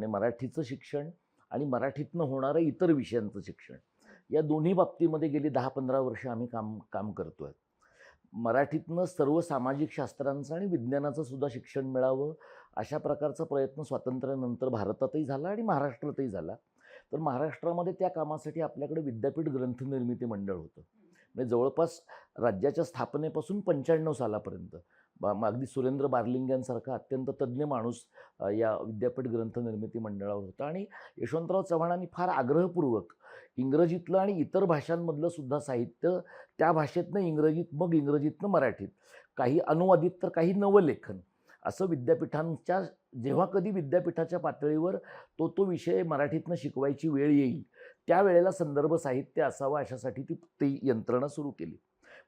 म्हणजे मराठीचं शिक्षण आणि मराठीतनं होणारं इतर विषयांचं शिक्षण, या दोन्ही बाबतीमध्ये गेली 10-15 वर्ष आम्ही काम काम करतो आहे. मराठीतनं सर्व सामाजिक शास्त्रांचं आणि विज्ञानाचं सुद्धा शिक्षण मिळावं, अशा प्रकारचा प्रयत्न स्वातंत्र्यानंतर भारतातही झाला आणि महाराष्ट्रातही झाला. तर महाराष्ट्रामध्ये त्या कामासाठी आपल्याकडे विद्यापीठ ग्रंथनिर्मिती मंडळ होतं. म्हणजे जवळपास राज्याच्या स्थापनेपासून 95 सालापर्यंत अगदी सुरेंद्र बारलिंग यांसारखा अत्यंत तज्ज्ञ माणूस या विद्यापीठ ग्रंथनिर्मिती मंडळावर होता आणि यशवंतराव चव्हाणांनी फार आग्रहपूर्वक इंग्रजीतलं आणि इतर भाषांमधलं सुद्धा साहित्य त्या भाषेतनं इंग्रजीत, मग इंग्रजीतनं मराठीत, काही अनुवादित तर काही नवलेखन, असं विद्यापीठांच्या जेव्हा कधी विद्यापीठाच्या पातळीवर तो विषय मराठीतनं शिकवायची वेळ येईल, त्यावेळेला संदर्भ साहित्य असावं अशासाठी ती यंत्रणा सुरू केली.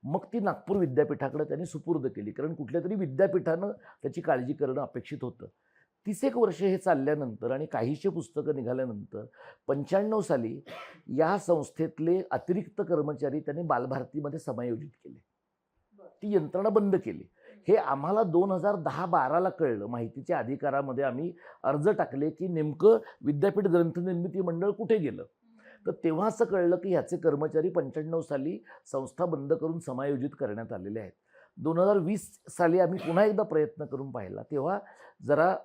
मग ती नागपूर विद्यापीठाकडे त्यांनी सुपूर्द केली, कारण कुठल्यातरी विद्यापीठानं त्याची काळजी करणं अपेक्षित होतं. 30 एक वर्ष हे चालल्यानंतर आणि काहीशे पुस्तकं निघाल्यानंतर 95 साली या संस्थेतले अतिरिक्त कर्मचारी त्यांनी बालभारतीमध्ये समायोजित केले. ती यंत्रणा बंद केली. हे आम्हाला 2010-12ला कळलं. माहितीच्या अधिकारामध्ये आम्ही अर्ज टाकले की नेमकं विद्यापीठ ग्रंथनिर्मिती मंडळ कुठे गेलं. तर तेव्हा असं कळलं की ह्याचे कर्मचारी 95 साली संस्था बंद करून समायोजित करण्यात आलेले आहेत. 2020 साली आम्ही पुन्हा एकदा प्रयत्न करून पाहिला. तेव्हा जरा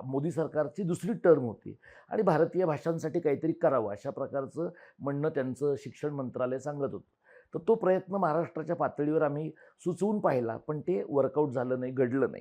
मोदी सरकारची दुसरी टर्म होती आणि भारतीय भाषांसाठी काहीतरी करावं अशा प्रकारचं म्हणणं त्यांचं शिक्षण मंत्रालय सांगत होतं. तर तो प्रयत्न महाराष्ट्राच्या पातळीवर आम्ही सुचवून पाहिला, पण ते वर्कआउट झालं नाही, घडलं नाही.